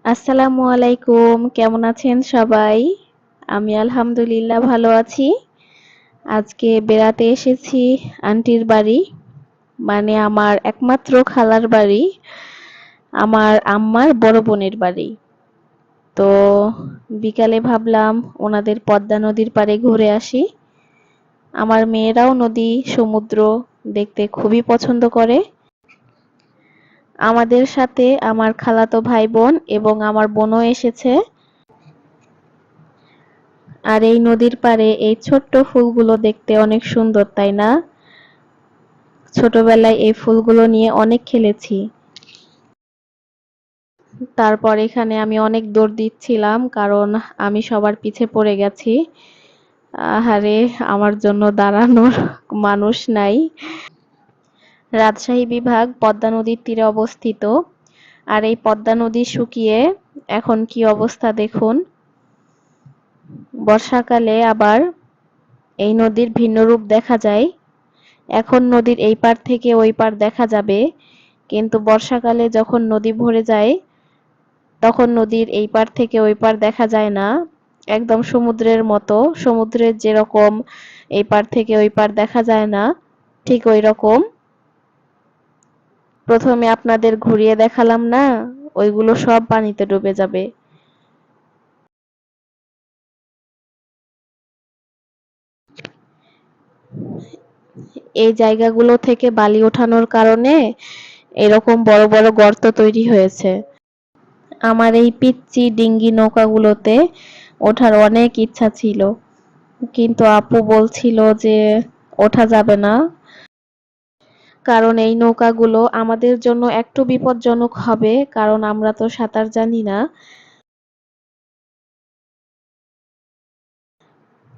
আসসালামু আলাইকুম। কেমন আছেন সবাই? আমি আলহামদুলিল্লাহ ভালো আছি। আজকে বেড়াতে এসেছি আন্টির বাড়ি, মানে আমার একমাত্র খালার বাড়ি, আমার আম্মার বড় বোনের বাড়ি। তো বিকালে ভাবলাম ওনাদের পদ্মা নদীর পাড়ে ঘুরে আসি। আমার মেয়েরাও নদী, সমুদ্র দেখতে খুবই পছন্দ করে। আমাদের সাথে আমার খালাতো ভাই বোন এবং আমার বোনও এসেছে। আর এই নদীর পাড়ে এই ছোট্ট ফুলগুলো দেখতে অনেক সুন্দর, তাই না? ছোটবেলায় এই ফুলগুলো নিয়ে অনেক খেলেছি। তারপর এখানে আমি অনেক দৌড় দিচ্ছিলাম কারণ আমি সবার পিছে পড়ে গেছি। আহারে, আমার জন্য দাঁড়ানোর মানুষ নাই। রাজশাহী বিভাগ পদ্মা নদীর তীরে অবস্থিত। আর এই পদ্মা নদী শুকিয়ে এখন কি অবস্থা দেখুন। বর্ষাকালে আবার এই নদীর ভিন্ন রূপ দেখা যায়। এখন নদীর এই পার থেকে ওই পার দেখা যাবে, কিন্তু বর্ষাকালে যখন নদী ভরে যায় তখন নদীর এই পার থেকে ওই পার দেখা যায় না। একদম সমুদ্রের মতো, সমুদ্রের যেরকম এই পার থেকে ওই পার দেখা যায় না, ঠিক ওই রকম। প্রথমে আপনাদের ঘুরিয়ে দেখালাম না, ওইগুলো সব পানিতে ডুবে যাবে। এই জায়গাগুলো থেকে বালি ওঠানোর কারণে এরকম বড় বড় গর্ত তৈরি হয়েছে। আমার এই পিচ্চি ডিঙ্গি নৌকাগুলোতে ওঠার অনেক ইচ্ছা ছিল, কিন্তু আপু বলছিল যে ওঠা যাবে না, কারণ এই নৌকাগুলো আমাদের জন্য একটু বিপজ্জনক হবে, কারণ আমরা তো সাঁতার জানি না।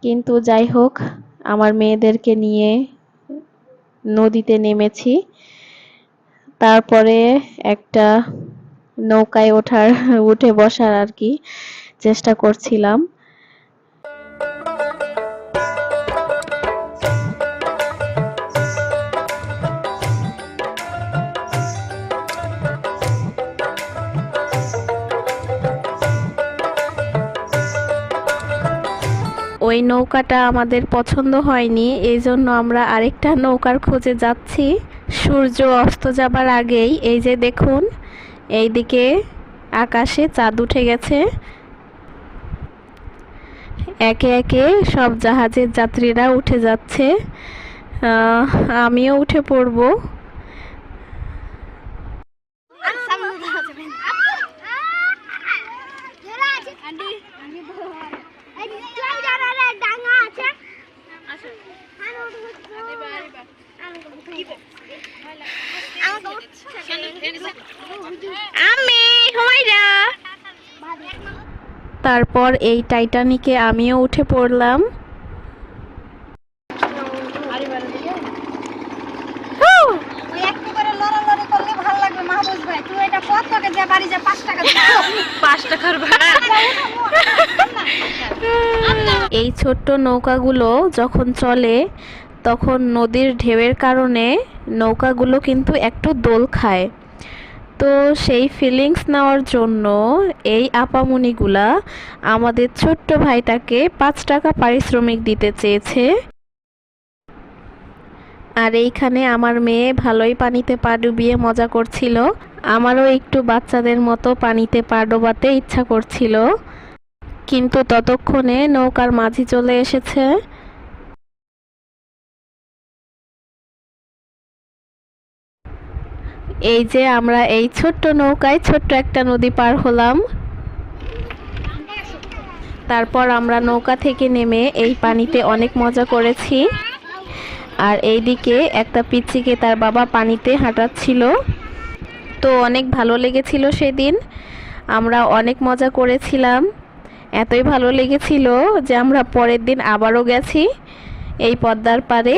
কিন্তু যাই হোক, আমার মেয়েদেরকে নিয়ে নদীতে নেমেছি। তারপরে একটা নৌকায় উঠে বসার আর কি চেষ্টা করছিলাম। ওই নৌকাটা আমাদের পছন্দ হয়নি, এই জন্য আমরা আরেকটা নৌকার খোঁজে যাচ্ছি। সূর্য অস্ত যাবার আগেই এই যে দেখুন, এইদিকে আকাশে চাঁদ উঠে গেছে। একে একে সব জাহাজের যাত্রীরা উঠে যাচ্ছে। আমিও উঠে পড়বো। তারপর এই টাইটানিকে আমিও উঠে পড়লাম। এই ছোট্ট নৌকাগুলো যখন চলে তখন নদীর ঢেউয়ের কারণে নৌকাগুলো কিন্তু একটু দোল খায়। তো সেই ফিলিংস নেওয়ার জন্য এই আপামনিগুলা আমাদের ছোট্ট ভাইটাকে 5 টাকা পারিশ্রমিক দিতে চেয়েছে। আর এইখানে আমার মেয়ে ভালোই পানিতে পা ডুবিয়ে মজা করছিল। আমারও একটু বাচ্চাদের মতো পানিতে পা ডোবাতে ইচ্ছা করছিল, কিন্তু ততক্ষণে নৌকার মাঝি চলে এসেছে। এই যে আমরা এই ছোট্ট নৌকায় ছোট্ট একটা নদী পার হলাম। তারপর আমরা নৌকা থেকে নেমে এই পানিতে অনেক মজা করেছি। আর এইদিকে একটা পিচ্চিকে তার বাবা পানিতে হাঁটাচ্ছিল। তো অনেক ভালো লেগেছিল সেদিন, আমরা অনেক মজা করেছিলাম। এতই ভালো লেগেছিল যে আমরা পরের দিন আবারও গেছি এই পদ্মার পাড়ে।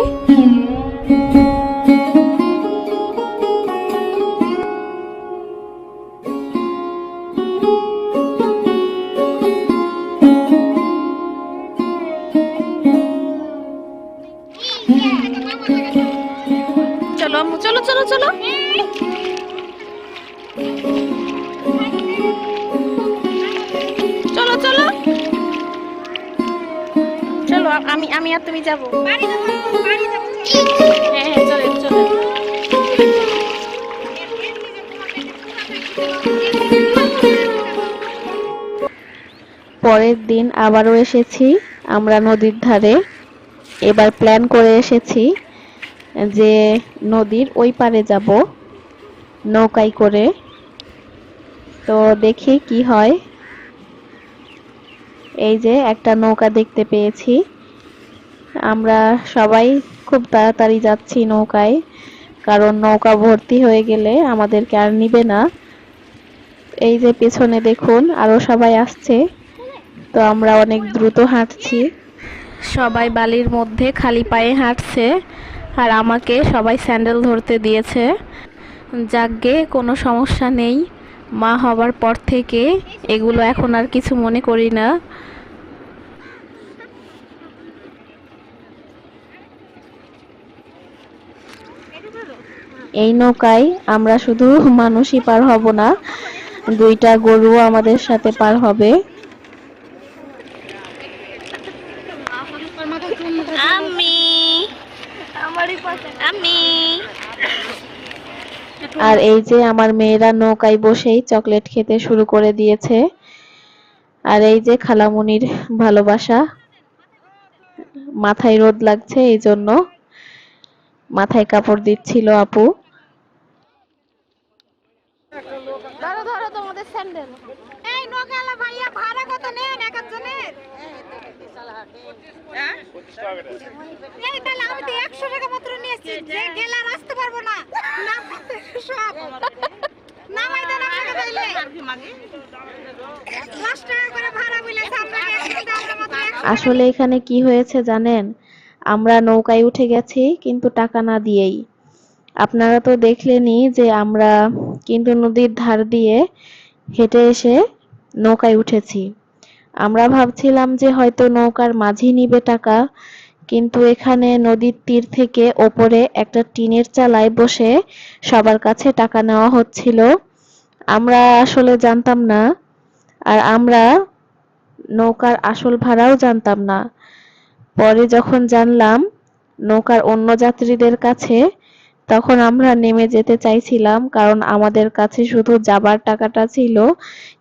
চলো চলো চলো চলো। আমি আমি আর তুমি যাবো। হ্যাঁ হ্যাঁ, চলেন চলেন। পরের দিন আবারও এসেছি আমরা নদীর ধারে। এবার প্ল্যান করে এসেছি যে নদীর ওই পারে যাব নৌকায় করে। তো দেখি কি হয়। এই যে একটা নৌকা দেখতে পেয়েছি। আমরা সবাই খুব তাড়াতাড়ি যাচ্ছি নৌকায়, কারণ নৌকা ভর্তি হয়ে গেলে আমাদেরকে আর নিবে না। এই যে পেছনে দেখুন আরো সবাই আসছে। তো আমরা অনেক দ্রুত হাঁটছি। সবাই বালির মধ্যে খালি পায়ে হাঁটছে, আর আমাকে সবাই স্যান্ডেল ধরতে দিয়েছে। যাকগে, কোনো সমস্যা নেই। মা হবার পর থেকে এগুলো এখন আর কিছু মনে করি না। এই নৌকায় আমরা শুধু মানুষই পার হব না, দুইটা গরুও আমাদের সাথে পার হবে। আর এই যে আমার মেয়েরা নৌকায় বসেই চকলেট খেতে শুরু করে দিয়েছে। আর এই যে খালামুনির ভালোবাসা। মাথায় রোদ লাগছে, এই জন্য মাথায় কাপড় দিচ্ছিল আপু। ধরো ধরো তোমাদের স্যান্ডেল। এই নগালা ভাইয়া ভাড়া কত নেন এক একজনের? হ্যাঁ? এই তাহলে আমি তো 100 টাকা মাত্র নিয়েছি, যে গেলে আর আসতে পারবো না। না সব নামাই দেন আমাকে তাইলে। 10 টাকা করে ভাড়া বলেছে, আপনাকে একসাথে আমরা মাত্র 100 আসলে এখানে কি হয়েছে জানেন, আমরা নৌকায় উঠে গেছি কিন্তু টাকা না দিয়েই। আপনারা তো দেখলেনই যে আমরা কিন্তু নদীর ধার দিয়ে হেঁটে এসে নৌকায় উঠেছি। আমরা ভাবছিলাম যে হয়তো নৌকার মাঝি নিবে টাকা, কিন্তু এখানে নদীর তীর থেকে ওপরে একটা টিনের চালায় বসে সবার কাছে টাকা নেওয়া হচ্ছিল। আমরা আসলে জানতাম না, আর আমরা নৌকার আসল ভাড়াও জানতাম না। পরে যখন জানলাম নৌকার অন্য যাত্রীদের কাছে, তখন আমরা নেমে যেতে চাইছিলাম, কারণ আমাদের কাছে শুধু যাবার টাকাটা ছিল,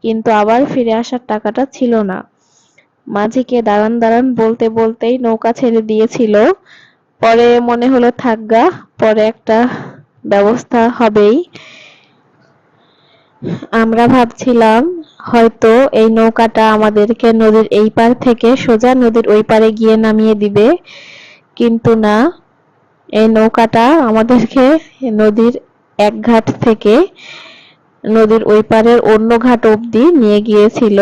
কিন্তু আবার ফিরে আসার টাকাটা ছিল না। মাঝিকে দাঁড়ান দাঁড়ান বলতে বলতেই নৌকা ছেড়ে দিয়েছিল। পরে মনে হলো থাকগা, পরে একটা ব্যবস্থা হবেই। আমরা ভাবছিলাম হয়তো এই নৌকাটা আমাদেরকে নদীর এই পার থেকে সোজা নদীর ওই পারে গিয়ে নামিয়ে দিবে, কিন্তু না, এই নৌকাটা আমাদেরকে নদীর এক ঘাট থেকে নদীর ওই পারের অন্য ঘাট অবধি নিয়ে গিয়েছিল।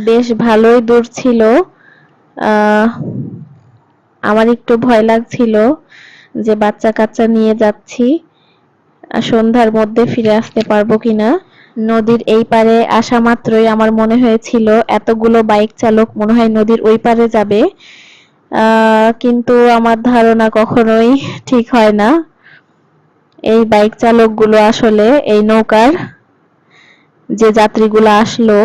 বেশ ভালোই দূর ছিল। আমার একটু ভয় লাগছিল যে বাচ্চা কাচ্চা নিয়ে যাচ্ছি, সন্ধ্যার মধ্যে ফিরে আসতে পারবো কিনা। নদীর এই পারে আসা মাত্রই আমার মনে হয়েছিল এতগুলো বাইক চালক মনে হয় নদীর ওই পারে যাবে, কিন্তু আমার ধারণা কখনোই ঠিক হয় না। এই বাইক চালকগুলো আসলে এই নৌকার যে যাত্রীগুলো আসলো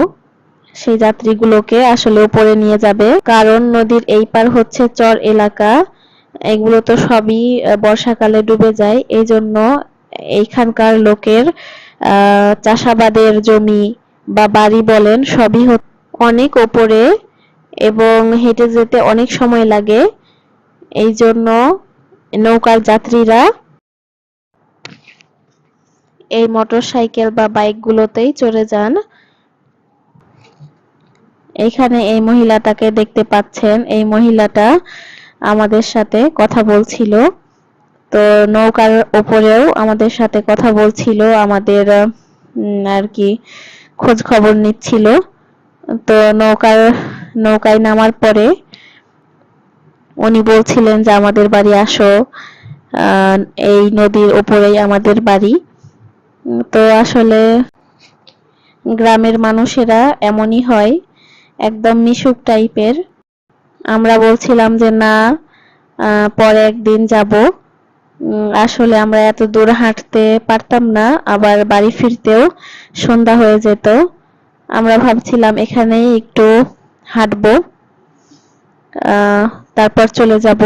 সেই যাত্রীগুলোকে আসলে উপরে নিয়ে যাবে, কারণ নদীর এই পার হচ্ছে চর এলাকা। এগুলো তো সবই বর্ষাকালে ডুবে যায়, এই জন্য এইখানকার লোকের চাষাবাদের জমি বা বাড়ি বলেন সবই অনেক ওপরে, এবং হেঁটে যেতে অনেক সময় লাগে। এই জন্য নৌকার যাত্রীরা এই মোটরসাইকেল বা বাইকগুলোতেই চড়ে যান। এখানে এই মহিলাটাকে দেখতে পাচ্ছেন, এই মহিলাটা আমাদের সাথে কথা বলছিল। তো নৌকার ওপরেও আমাদের সাথে কথা বলছিল, আমাদের আর কি খোঁজ খবর নিচ্ছিল। তো নৌকায় নামার পরে উনি বলছিলেন যে আমাদের বাড়ি আসো, এই নদীর ওপরেই আমাদের বাড়ি। তো আসলে গ্রামের মানুষেরা এমনই হয়, একদম মিশুক টাইপের। আমরা বলছিলাম যে না, পরে একদিন যাব। আসলে আমরা এত দূর হাঁটতে পারতাম না, আবার বাড়ি ফিরতেও সন্ধ্যা হয়ে যেত। আমরা ভাবছিলাম এখানেই একটু হাঁটবো। তারপর চলে যাব।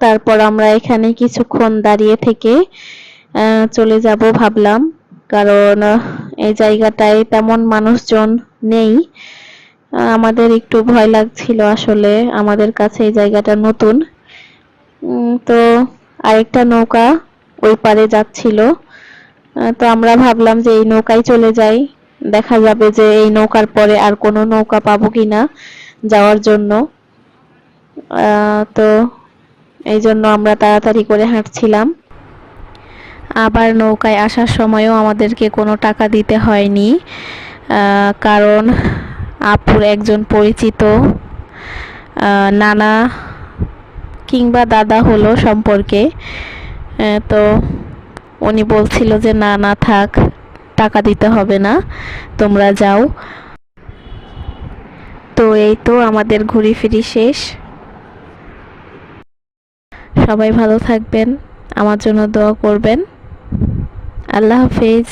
তারপর আমরা এখানে কিছুক্ষণ দাঁড়িয়ে থেকে চলে যাব ভাবলাম, কারণ এই জায়গাটায় তেমন মানুষজন নেই। আমাদের একটু ভয় লাগছিল, আসলে আমাদের কাছে এই জায়গাটা নতুন। তো আরেকটা নৌকা ওই পারে যাচ্ছিল, তো আমরা ভাবলাম যে এই নৌকায় চলে যাই, দেখা যাবে যে এই নৌকার পরে আর কোনো নৌকা পাবো কিনা যাওয়ার জন্য। তো এই জন্য আমরা তাড়াতাড়ি করে হাঁটছিলাম। আবার নৌকায় আসার সময়ও আমাদেরকে কোনো টাকা দিতে হয়নি, কারণ আপুর একজন পরিচিত নানা কিংবা দাদা হলো সম্পর্কে, তো উনি বলছিল যে না না থাক, টাকা দিতে হবে না, তোমরা যাও। তো এই তো আমাদের ঘুরি ফিরি শেষ। সবাই ভালো থাকবেন, আমার জন্য দোয়া করবেন। আল্লাহ হাফেজ।